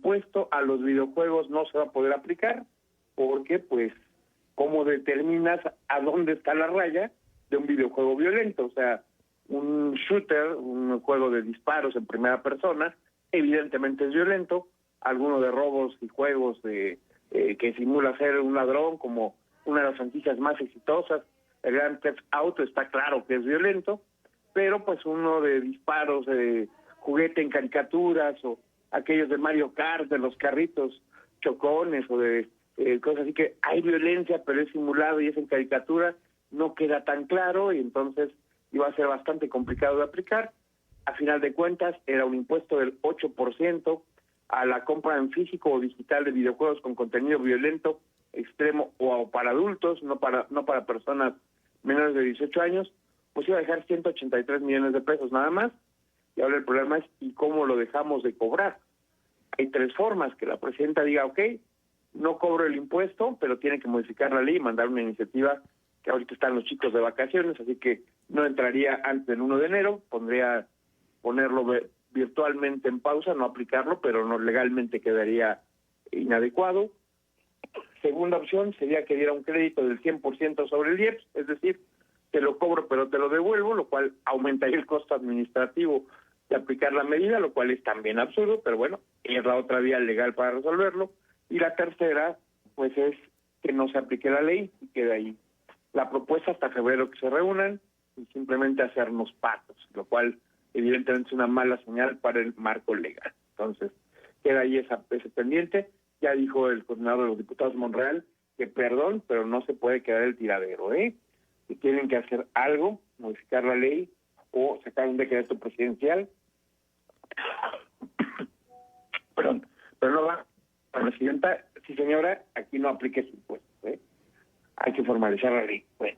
impuesto a los videojuegos no se va a poder aplicar porque, pues, ¿cómo determinas a dónde está la raya de un videojuego violento? O sea, un shooter, un juego de disparos en primera persona, evidentemente es violento. Alguno de robos y juegos que simula ser un ladrón, como una de las franquicias más exitosas, el Grand Theft Auto, está claro que es violento, pero pues uno de disparos, de juguete en caricaturas, o aquellos de Mario Kart, de los carritos chocones, o de cosas así que hay violencia, pero es simulado y es en caricatura, no queda tan claro, y entonces iba a ser bastante complicado de aplicar. A final de cuentas, era un impuesto del 8% a la compra en físico o digital de videojuegos con contenido violento, extremo o para adultos, no para personas menores de 18 años, pues iba a dejar 183 millones de pesos nada más. Y ahora el problema es, ¿y cómo lo dejamos de cobrar? Hay tres formas: que la presidenta diga, ok, no cobro el impuesto, pero tiene que modificar la ley y mandar una iniciativa, que ahorita están los chicos de vacaciones, así que no entraría antes del 1 de enero, podría ponerlo virtualmente en pausa, no aplicarlo, pero no legalmente quedaría inadecuado. Segunda opción sería que diera un crédito del 100% sobre el IEPS, es decir, te lo cobro pero te lo devuelvo, lo cual aumentaría el costo administrativo de aplicar la medida, lo cual es también absurdo, pero bueno, es la otra vía legal para resolverlo. Y la tercera, pues es que no se aplique la ley y quede ahí la propuesta hasta febrero, que se reúnan y simplemente hacernos patos, lo cual evidentemente es una mala señal para el marco legal. Entonces, queda ahí ese pendiente. Ya dijo el coordinador de los diputados Monreal que perdón, pero no se puede quedar el tiradero, que tienen que hacer algo, modificar la ley o sacar un decreto presidencial. Perdón, pero no va. La presidenta, sí señora, aquí no aplique su impuesto, hay que formalizar la ley. Bueno,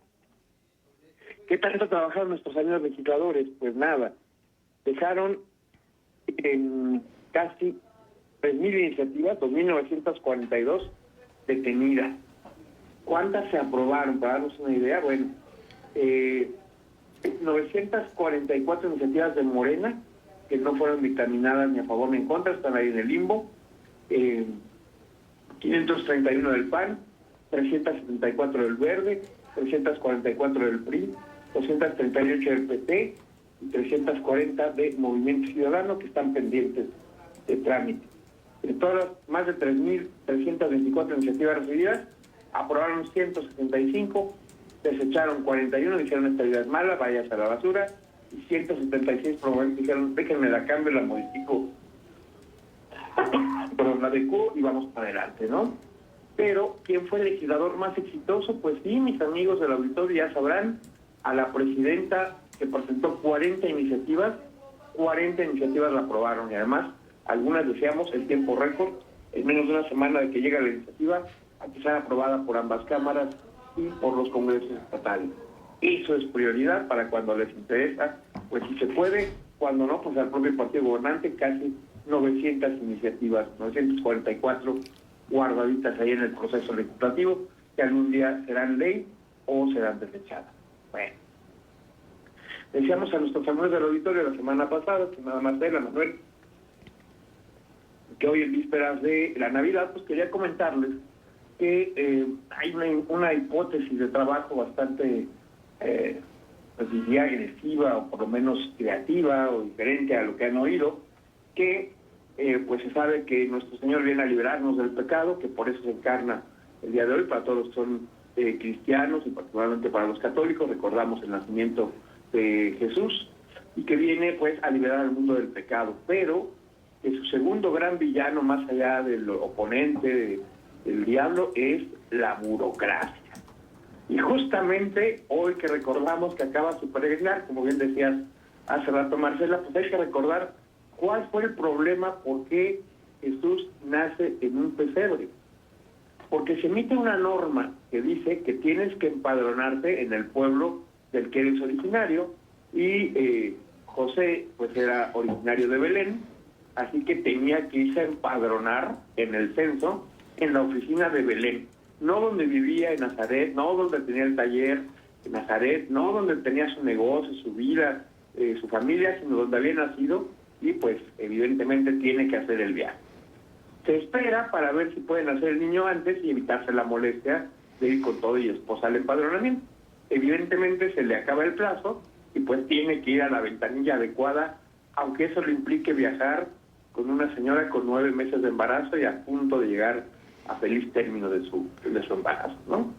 ¿qué tanto trabajaron nuestros amigos legisladores? Pues nada, dejaron en casi 3.000 iniciativas, 2.942 detenidas. ¿Cuántas se aprobaron? Para darnos una idea, bueno, 944 iniciativas de Morena, que no fueron dictaminadas ni a favor ni en contra, están ahí en el limbo, 531 del PAN, 374 del Verde, 344 del PRI, 238 del PT y 340 de Movimiento Ciudadano, que están pendientes de trámite. De todas las más de 3.324 iniciativas recibidas, aprobaron 165, desecharon 41, dijeron esta idea es mala, váyase a la basura, y 176 promoventes dijeron déjenme la cambio, la modifico, pero la adecuo y vamos para adelante, ¿no? Pero, ¿quién fue el legislador más exitoso? Pues sí, mis amigos del auditorio ya sabrán, a la presidenta, que presentó 40 iniciativas la aprobaron, y además, algunas deseamos el tiempo récord, en menos de una semana de que llega la iniciativa, a que sea aprobada por ambas cámaras y por los congresos estatales. Eso es prioridad para cuando les interesa, pues si se puede, cuando no, pues al propio partido gobernante, casi 900 iniciativas, 944 guardaditas ahí en el proceso legislativo, que algún día serán ley o serán desechadas. Bueno, decíamos a nuestros amigos del auditorio la semana pasada, que nada más era Manuel, que hoy en vísperas de la Navidad, pues quería comentarles que hay una hipótesis de trabajo bastante, pues diría agresiva, o por lo menos creativa, o diferente a lo que han oído, que pues se sabe que nuestro Señor viene a liberarnos del pecado, que por eso se encarna el día de hoy, para todos los que son cristianos y particularmente para los católicos, recordamos el nacimiento de Jesús, y que viene pues a liberar al mundo del pecado, pero que su segundo gran villano, más allá del oponente del diablo, es la burocracia. Y justamente hoy que recordamos que acaba su peregrinar, como bien decías hace rato Marcela, pues hay que recordar cuál fue el problema, por qué Jesús nace en un pesebre. Porque se emite una norma que dice que tienes que empadronarte en el pueblo del que eres originario, y José pues era originario de Belén, así que tenía que irse a empadronar en el censo en la oficina de Belén, no donde vivía en Nazaret, no donde tenía el taller en Nazaret, no donde tenía su negocio, su vida, su familia, sino donde había nacido, y pues evidentemente tiene que hacer el viaje. Se espera para ver si pueden hacer el niño antes y evitarse la molestia de ir con todo y esposa al empadronamiento. Evidentemente se le acaba el plazo y pues tiene que ir a la ventanilla adecuada, aunque eso le implique viajar con una señora con 9 meses de embarazo y a punto de llegar a feliz término de su embarazo, ¿no?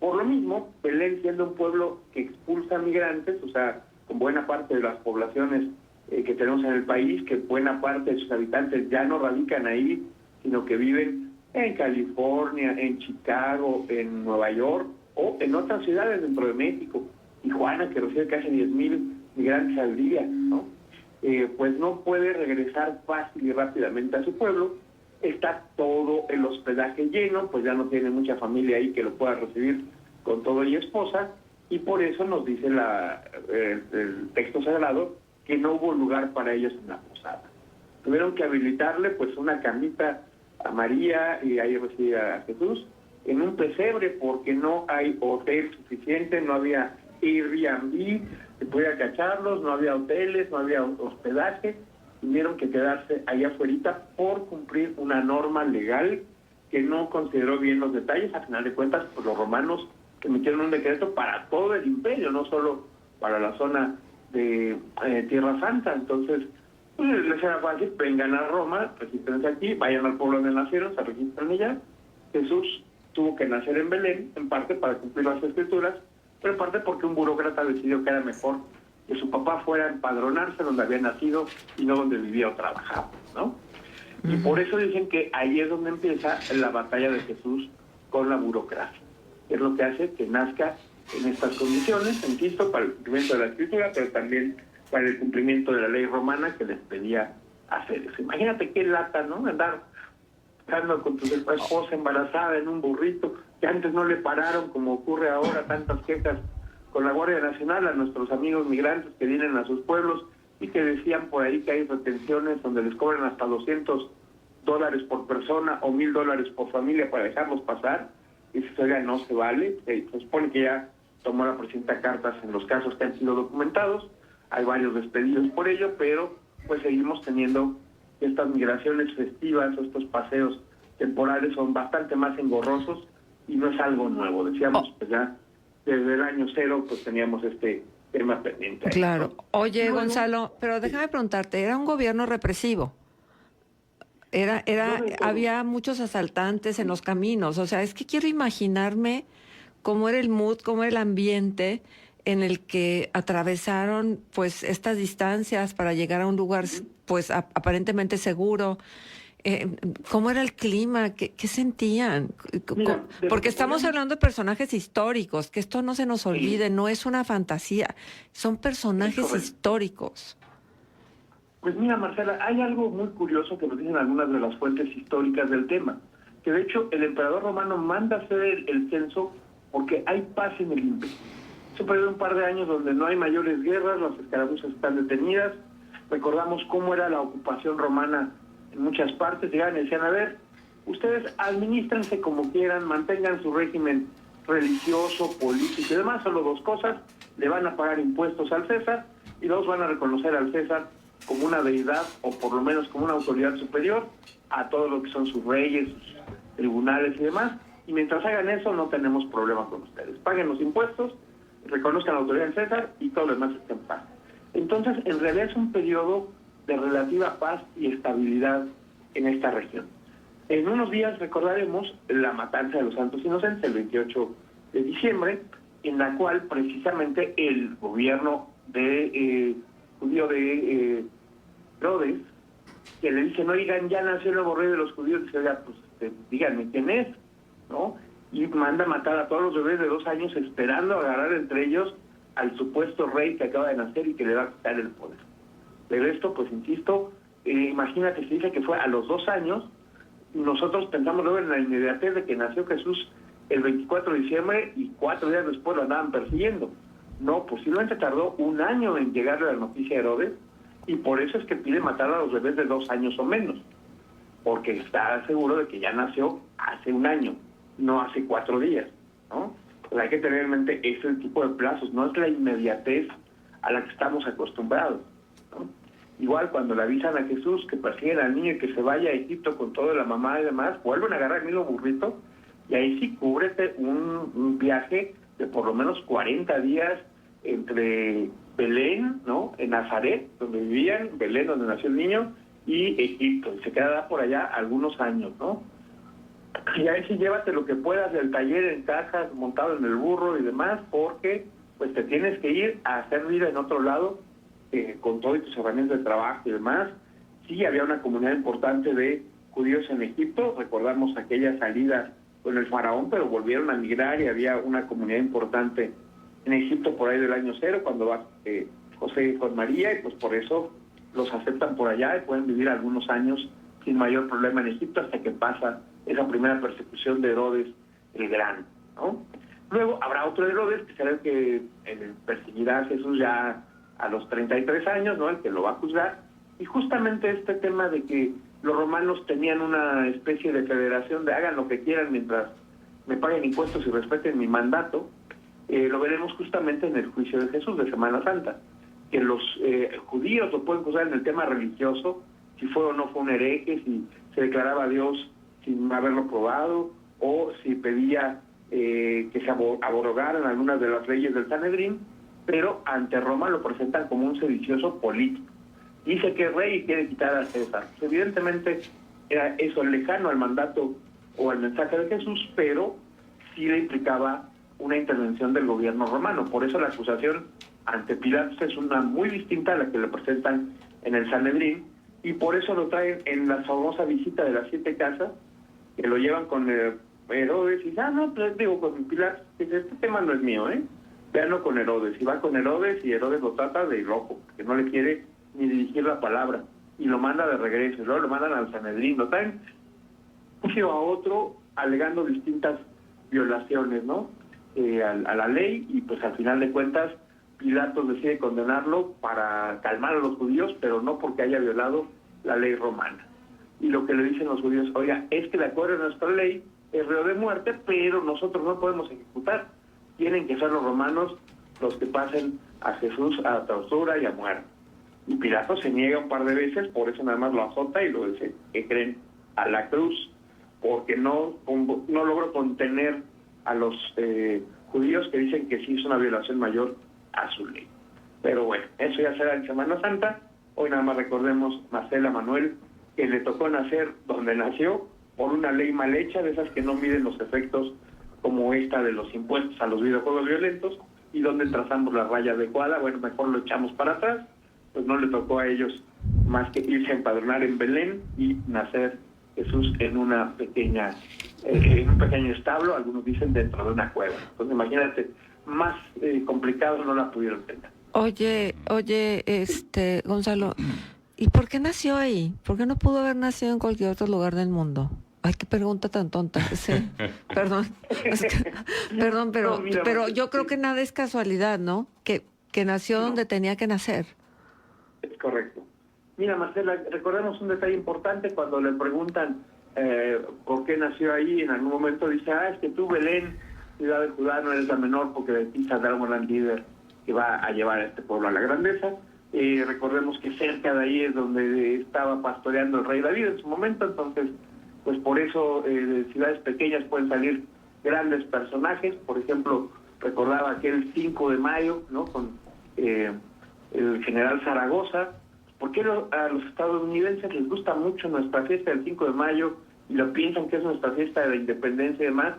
Por lo mismo, Belén, siendo un pueblo que expulsa migrantes, o sea, con buena parte de las poblaciones que tenemos en el país, que buena parte de sus habitantes ya no radican ahí, sino que viven en California, en Chicago, en Nueva York o en otras ciudades dentro de México, Tijuana, que recibe casi 10,000 migrantes al día, ¿no? Pues no puede regresar fácil y rápidamente a su pueblo. Está todo el hospedaje lleno, pues ya no tiene mucha familia ahí que lo pueda recibir con todo y esposa, y por eso nos dice el texto sagrado que no hubo lugar para ellos en la posada. Tuvieron que habilitarle pues una camita a María, y ahí recibía a Jesús, en un pesebre, porque no hay hotel suficiente, no había Airbnb que pudiera cacharlos, no había hoteles, no había hospedaje. Tuvieron que quedarse allá afuera por cumplir una norma legal que no consideró bien los detalles. A final de cuentas, pues los romanos emitieron un decreto para todo el imperio, no solo para la zona de Tierra Santa. Entonces, pues les era fácil: vengan a Roma, regístrense aquí, vayan al pueblo donde nacieron, se registran allá. Jesús tuvo que nacer en Belén, en parte para cumplir las escrituras, pero en parte porque un burócrata decidió que era mejor que su papá fuera a empadronarse donde había nacido y no donde vivía o trabajaba, ¿no? Y por eso dicen que ahí es donde empieza la batalla de Jesús con la burocracia. Es lo que hace que nazca en estas condiciones, insisto, para el cumplimiento de la escritura, pero también para el cumplimiento de la ley romana que les pedía hacer eso. Imagínate qué lata, ¿no? Andar con tu esposa embarazada en un burrito, que antes no le pararon, como ocurre ahora, tantas quejas con la Guardia Nacional a nuestros amigos migrantes que vienen a sus pueblos y que decían por ahí que hay retenciones donde les cobran hasta $200 por persona o $1,000 por familia para dejarlos pasar. Y si oiga, no se vale. Se supone que ya tomó la presidenta cartas en los casos que han sido documentados. Hay varios despedidos por ello, pero pues seguimos teniendo estas migraciones festivas, estos paseos temporales son bastante más engorrosos y no es algo nuevo. Decíamos, pues ya desde el año 0 pues teníamos este tema pendiente ahí, claro. ¿no? Oye, Luego, Gonzalo, pero déjame preguntarte, ¿era un gobierno represivo? Había muchos asaltantes en los caminos, o sea, es que quiero imaginarme cómo era el mood, cómo era el ambiente en el que atravesaron pues estas distancias para llegar a un lugar pues aparentemente seguro. ¿Cómo era el clima? ¿Qué sentían? Mira, Porque estamos hablando de personajes históricos, que esto no se nos olvide, no es una fantasía, son personajes históricos. Pues mira, Marcela, hay algo muy curioso que nos dicen algunas de las fuentes históricas del tema, que de hecho el emperador romano manda hacer el censo porque hay paz en el imperio. Es un periodo de un par de años donde no hay mayores guerras, las escaramuzas están detenidas. Recordamos cómo era la ocupación romana en muchas partes. Llegaban y decían, a ver, ustedes administrense como quieran, mantengan su régimen religioso, político y demás, solo dos cosas: le van a pagar impuestos al César y dos, van a reconocer al César como una deidad o por lo menos como una autoridad superior a todo lo que son sus reyes, sus tribunales y demás. Y mientras hagan eso no tenemos problema con ustedes. Paguen los impuestos, reconozcan la autoridad del César y todo lo demás está en paz. Entonces, en realidad es un periodo de relativa paz y estabilidad en esta región. En unos días recordaremos la matanza de los Santos Inocentes, el 28 de diciembre, en la cual precisamente el gobierno judío de Herodes, que le dicen, oigan, ya nació el nuevo rey de los judíos, dice, oiga, pues díganme quién es, ¿no? Y manda a matar a todos los bebés de 2 años esperando agarrar entre ellos al supuesto rey que acaba de nacer y que le va a quitar el poder. Pero esto, pues insisto, imagínate, se dice que fue a los 2 años. Nosotros pensamos luego en la inmediatez de que nació Jesús el 24 de diciembre y 4 días después lo andaban persiguiendo. No, posiblemente tardó 1 año en llegarle la noticia a Herodes, y por eso es que pide matar a los bebés de 2 años o menos, porque está seguro de que ya nació hace 1 año, no hace 4 días, ¿no? Pues hay que tener en mente ese tipo de plazos, no es la inmediatez a la que estamos acostumbrados, ¿no? igual cuando le avisan a Jesús que persiguen al niño y que se vaya a Egipto con toda la mamá y demás, vuelven a agarrar el mismo burrito, y ahí sí cúbrete un viaje de por lo menos 40 días entre Belén, ¿no?, en Nazaret, donde vivían, Belén, donde nació el niño, y Egipto, y se quedará por allá algunos años, ¿no? Y ahí sí llévate lo que puedas del taller en cajas, montado en el burro y demás, porque pues te tienes que ir a hacer vida en otro lado, con todas tus herramientas de trabajo y demás. Sí, había una comunidad importante de judíos en Egipto, recordamos aquella salida con el faraón, pero volvieron a migrar y había una comunidad importante en Egipto por ahí del año 0, cuando va José con María, y pues por eso los aceptan por allá y pueden vivir algunos años sin mayor problema en Egipto hasta que pasa esa primera persecución de Herodes el Grande, ¿no? Luego habrá otro Herodes, que será el que perseguirá a Jesús ya a los 33 años, ¿no?, el que lo va a juzgar. Y justamente este tema de que los romanos tenían una especie de federación de hagan lo que quieran mientras me paguen impuestos y respeten mi mandato, lo veremos justamente en el juicio de Jesús de Semana Santa, que los judíos lo pueden juzgar en el tema religioso, si fue o no fue un hereje, si se declaraba a Dios sin haberlo probado, o si pedía que se abrogaran algunas de las leyes del Sanedrín, pero ante Roma lo presentan como un sedicioso político. Dice que es rey y quiere quitar a César. Evidentemente era eso lejano al mandato o al mensaje de Jesús, pero sí le implicaba una intervención del gobierno romano. Por eso la acusación ante Pilatos es una muy distinta a la que le presentan en el Sanedrín, y por eso lo traen en la famosa visita de las 7 casas, que lo llevan con Herodes, y dice, no, pues digo, con Pilatos, dice, este tema no es mío, véanlo con Herodes. Y va con Herodes, y Herodes lo trata de loco, que no le quiere ni dirigir la palabra, y lo manda de regreso, y luego lo mandan al Sanedrín, lo traen a otro, alegando distintas violaciones, ¿no?, a la ley, y pues al final de cuentas Pilatos decide condenarlo para calmar a los judíos, pero no porque haya violado la ley romana. Y lo que le dicen los judíos, oiga, es que de acuerdo a nuestra ley es reo de muerte, pero nosotros no podemos ejecutar, tienen que ser los romanos los que pasen a Jesús a tortura y a muerte. Y Pilatos se niega un par de veces, por eso nada más lo azota y lo dice que creen a la cruz, porque no logró contener a los judíos que dicen que sí es una violación mayor a su ley. Pero bueno, eso ya será en Semana Santa. Hoy nada más recordemos Marcela Manuel, que le tocó nacer donde nació, por una ley mal hecha, de esas que no miden los efectos como esta de los impuestos a los videojuegos violentos, y donde trazamos la raya adecuada. Bueno, mejor lo echamos para atrás. Pues no le tocó a ellos más que irse a empadronar en Belén y nacer Jesús en una pequeña, en un pequeño establo, algunos dicen dentro de una cueva. Entonces imagínate, más complicado no la pudieron tener. Oye, Gonzalo, ¿y por qué nació ahí? ¿Por qué no pudo haber nacido en cualquier otro lugar del mundo? Ay, qué pregunta tan tonta. Sí, perdón. Perdón, pero, No, mira, pero yo creo que nada es casualidad, ¿no? Que nació donde tenía que nacer. Es correcto. Mira, Marcela, recordemos un detalle importante cuando le preguntan por qué nació ahí. En algún momento dice, es que tú, Belén, ciudad de Judá, no eres la menor, porque de ti saldrá un gran líder que va a llevar a este pueblo a la grandeza. Recordemos que cerca de ahí es donde estaba pastoreando el rey David en su momento, entonces, pues por eso de ciudades pequeñas pueden salir grandes personajes. Por ejemplo, recordaba aquel 5 de mayo, ¿no?, con el general Zaragoza. ¿Por qué a los estadounidenses les gusta mucho nuestra fiesta del 5 de mayo y lo piensan que es nuestra fiesta de la independencia y demás?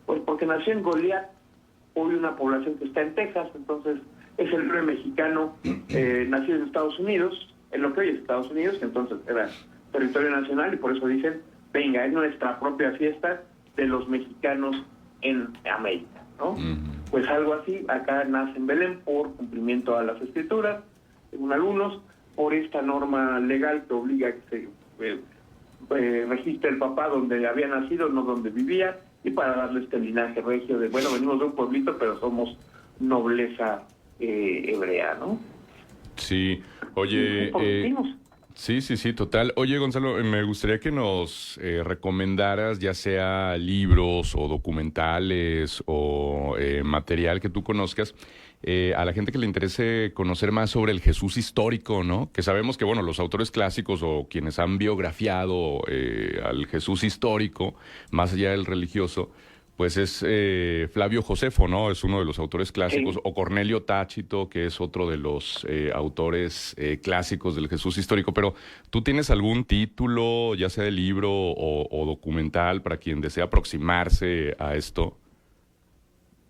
Pues porque nació en Goliat, hoy una población que está en Texas, entonces es el héroe mexicano nacido en Estados Unidos, en lo que hoy es Estados Unidos, que entonces era territorio nacional, y por eso dicen, venga, es nuestra propia fiesta de los mexicanos en América, ¿no? Pues algo así, acá nace en Belén por cumplimiento a las escrituras, según algunos, por esta norma legal que obliga a que se registre el papá donde había nacido, no donde vivía, y para darle este linaje regio de, bueno, venimos de un pueblito, pero somos nobleza hebrea, ¿no? Sí, oye... Sí, total. Oye, Gonzalo, me gustaría que nos recomendaras ya sea libros o documentales o material que tú conozcas a la gente que le interese conocer más sobre el Jesús histórico, ¿no? Que sabemos que, bueno, los autores clásicos o quienes han biografiado al Jesús histórico, más allá del religioso, pues es Flavio Josefo, ¿no? Es uno de los autores clásicos, sí. O Cornelio Tácito, que es otro de los autores clásicos del Jesús histórico. Pero, ¿tú tienes algún título, ya sea de libro o documental, para quien desea aproximarse a esto?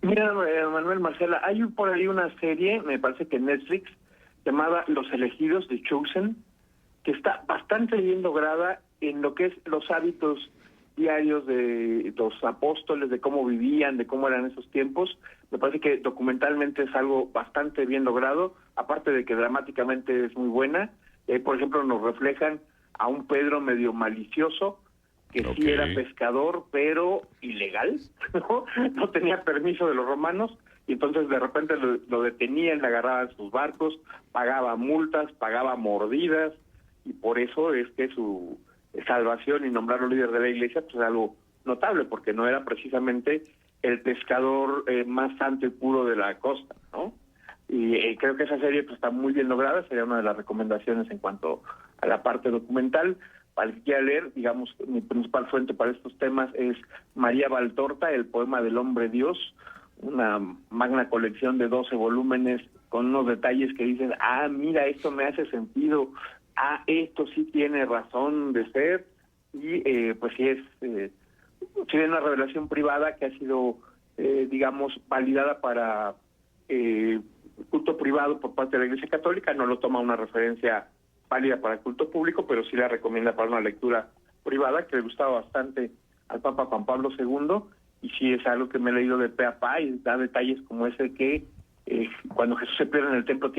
Mira, Manuel, Marcela, hay por ahí una serie, me parece que en Netflix, llamada Los Elegidos, The Chosen, que está bastante bien lograda en lo que es los hábitos diarios de los apóstoles, de cómo vivían, de cómo eran esos tiempos. Me parece que documentalmente es algo bastante bien logrado, aparte de que dramáticamente es muy buena. Por ejemplo, nos reflejan a un Pedro medio malicioso, que sí era pescador, pero ilegal, ¿no? No tenía permiso de los romanos, y entonces de repente lo detenían, le agarraban sus barcos, pagaba multas, pagaba mordidas, y por eso es que su salvación y nombrarlo líder de la iglesia pues es algo notable, porque no era precisamente el pescador más santo y puro de la costa, ¿no? Y creo que esa serie pues está muy bien lograda, sería una de las recomendaciones en cuanto a la parte documental. Para el que quiera leer, digamos, mi principal fuente para estos temas es María Valtorta, el poema del hombre Dios, una magna colección de 12 volúmenes con unos detalles que dicen, mira, esto me hace sentido, esto sí tiene razón de ser, y pues sí es una revelación privada que ha sido, digamos, validada para culto privado por parte de la Iglesia Católica, no lo toma una referencia válida para el culto público, pero sí la recomienda para una lectura privada, que le gustaba bastante al Papa Juan Pablo II, y sí es algo que me he leído de pe a pa, y da detalles como ese que cuando Jesús se pierde en el templo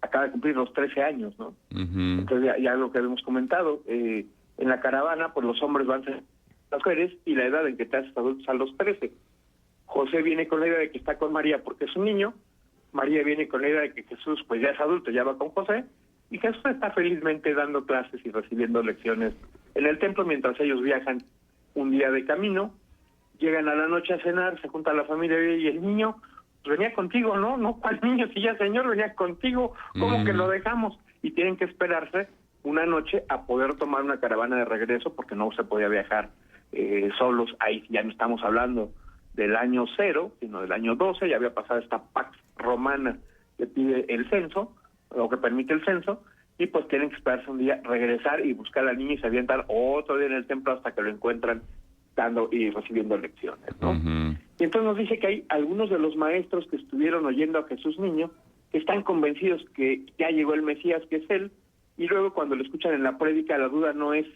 acaba de cumplir los 13 años, ¿no? Uh-huh. Entonces ya lo que habíamos comentado, en la caravana, pues los hombres van a ser las mujeres, y la edad en que te haces adultos a los 13. José viene con la idea de que está con María porque es un niño, María viene con la idea de que Jesús pues ya es adulto, ya va con José, y Jesús está felizmente dando clases y recibiendo lecciones en el templo mientras ellos viajan un día de camino. Llegan a la noche a cenar, se junta la familia y el niño pues venía contigo, ¿no? No, ¿cuál niño? Si ya señor venía contigo, ¿cómo que lo dejamos? Y tienen que esperarse una noche a poder tomar una caravana de regreso porque no se podía viajar solos. Ahí ya no estamos hablando del año 0, sino del año 12, ya había pasado esta Pax Romana que pide el censo, o que permite el censo, y pues tienen que esperarse un día, regresar y buscar al niño y se avientan otro día en el templo hasta que lo encuentran dando y recibiendo lecciones, ¿no? Uh-huh. Y entonces nos dice que hay algunos de los maestros que estuvieron oyendo a Jesús niño que están convencidos que ya llegó el Mesías, que es él, y luego cuando lo escuchan en la prédica la duda no es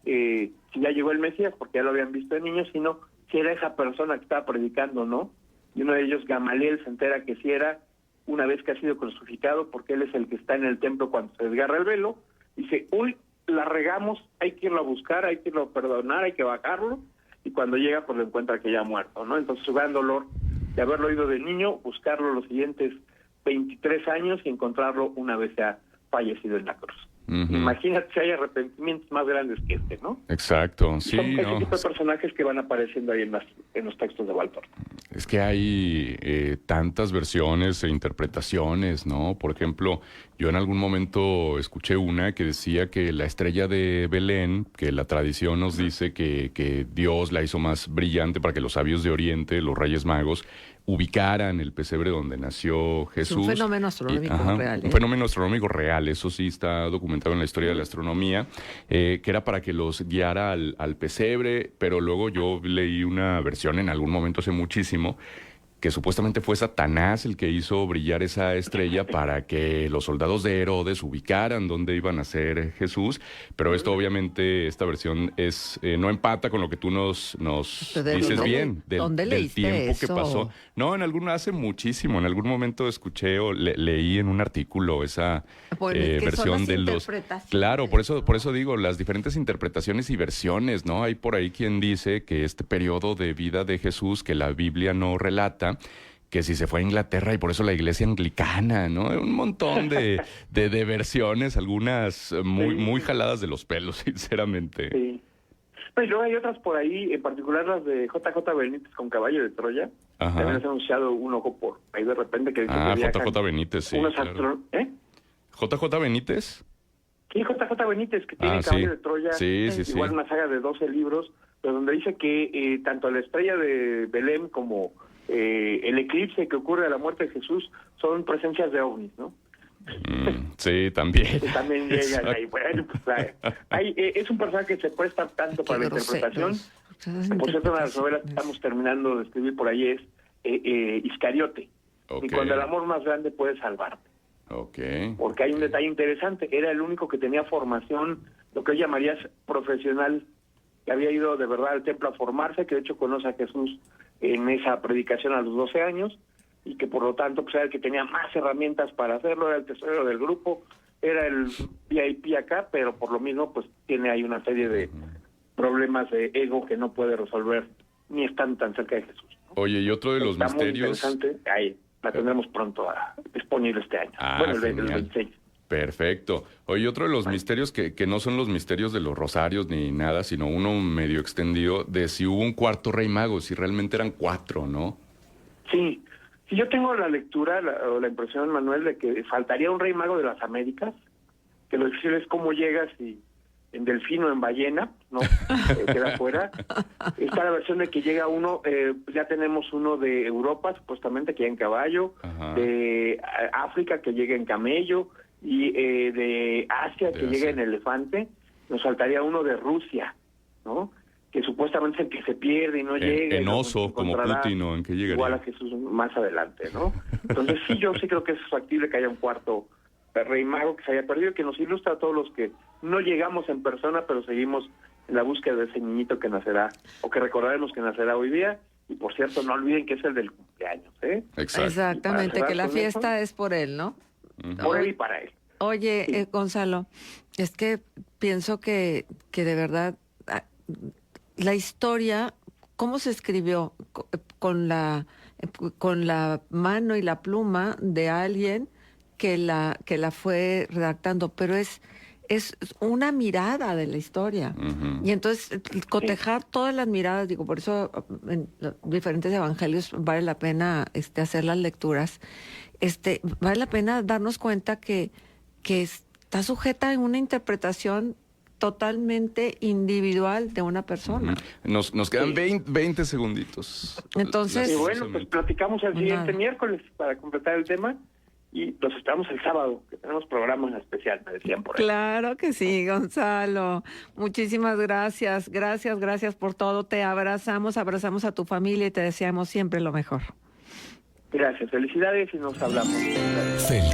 si ya llegó el Mesías, porque ya lo habían visto de niño, sino si era esa persona que estaba predicando, ¿no? Y uno de ellos, Gamaliel, se entera que sí era, una vez que ha sido crucificado, porque él es el que está en el templo cuando se desgarra el velo, dice, uy, la regamos, hay que irlo a buscar, hay que irlo a perdonar, hay que bajarlo, y cuando llega, pues lo encuentra que ya ha muerto, ¿no? Entonces su gran dolor de haberlo oído de niño, buscarlo los siguientes 23 años y encontrarlo una vez ya fallecido en la cruz. Uh-huh. Imagínate si hay arrepentimientos más grandes que este, ¿no? Exacto, sí. Son ese tipo de personajes que van apareciendo ahí en los textos de Valtorta. Es que hay tantas versiones e interpretaciones, ¿no? Por ejemplo, yo en algún momento escuché una que decía que la estrella de Belén, que la tradición nos dice que Dios la hizo más brillante para que los sabios de Oriente, los Reyes Magos, ubicaran el pesebre donde nació Jesús. Es un fenómeno astronómico real. Un fenómeno astronómico real, eso sí está documentado en la historia de la astronomía, que era para que los guiara al pesebre, pero luego yo leí una versión en algún momento hace muchísimo, que supuestamente fue Satanás el que hizo brillar esa estrella para que los soldados de Herodes ubicaran dónde iba a nacer Jesús, pero esto obviamente, esta versión es no empata con lo que tú nos dices bien, del tiempo eso? Que pasó. No, hace muchísimo, en algún momento escuché o leí en un artículo esa versión de los... Claro, por eso digo, las diferentes interpretaciones y versiones, ¿no? Hay por ahí quien dice que este periodo de vida de Jesús, que la Biblia no relata, que si se fue a Inglaterra y por eso la iglesia anglicana, ¿no? Un montón de versiones, algunas muy jaladas de los pelos, sinceramente. Sí. Pues luego hay otras por ahí, en particular las de JJ Benítez con Caballo de Troya. Ajá. También has anunciado un ojo por ahí de repente que dice que viajan JJ Benítez, sí. unos Claro. ¿JJ Benítez? Sí, JJ Benítez, que tiene sí. Caballo de Troya, Sí. igual una saga de 12 libros, pero donde dice que tanto la estrella de Belén como el eclipse que ocurre a la muerte de Jesús son presencias de ovnis, ¿no? Sí, también. Que también llegan ahí. Bueno, pues, es un personaje que se presta tanto para la interpretación. Por cierto, una de las novelas que estamos terminando de escribir por ahí es Iscariote. Ok. Y cuando el amor más grande puede salvarte. Ok. Porque hay un detalle interesante. Era el único que tenía formación, lo que hoy llamarías profesional, que había ido de verdad al templo a formarse, que de hecho conoce a Jesús en esa predicación a los 12 años, y que por lo tanto pues era el que tenía más herramientas para hacerlo, era el tesorero del grupo, era el VIP acá, pero por lo mismo pues tiene ahí una serie de problemas de ego que no puede resolver ni están tan cerca de Jesús, ¿no? Oye, y otro de los Está misterios... muy interesante, ahí la tendremos pronto disponible este año. Bueno, el genial. 26. Perfecto. Oye, otro de los misterios que no son los misterios de los rosarios ni nada, sino uno medio extendido, de si hubo un cuarto rey mago, si realmente eran 4, ¿no? Sí, yo tengo la lectura o la impresión, Manuel, de que faltaría un rey mago de las Américas, que lo difícil es cómo llegas y en delfín o en ballena, ¿no? Queda fuera. Está la versión de que llega uno, ya tenemos uno de Europa, supuestamente, que llega en caballo, Ajá. de África, que llega en camello, y de Asia, que llega en elefante. Nos faltaría uno de Rusia, ¿no? Que supuestamente es el que se pierde y no llega. En oso, como Putin, ¿o en qué llegaría? Igual a Jesús más adelante, ¿no? Entonces sí, yo sí creo que es factible que haya un cuarto rey mago que se haya perdido, que nos ilustra a todos los que no llegamos en persona, pero seguimos en la búsqueda de ese niñito que nacerá, o que recordaremos que nacerá hoy día. Y por cierto, no olviden que es el del cumpleaños, ¿eh? Exacto. Exactamente, que la con fiesta es por él, ¿no? Por él y para él. Oye, Sí. Gonzalo, es que pienso que de verdad la historia, ¿cómo se escribió? Con la mano y la pluma de alguien que la fue redactando, pero es una mirada de la historia. Ujú. Y entonces cotejar todas las miradas, digo, por eso en los diferentes evangelios vale la pena hacer las lecturas. Vale la pena darnos cuenta que está sujeta a una interpretación totalmente individual de una persona. Nos quedan 20 segunditos. Entonces- Y bueno, pues platicamos el siguiente Nada. miércoles para completar el tema y los esperamos el sábado, que tenemos programa especial, me decían por ahí. Claro que sí, Gonzalo. Muchísimas gracias. Gracias por todo. Te abrazamos a tu familia y te deseamos siempre lo mejor. Gracias, felicidades y nos hablamos. Feliz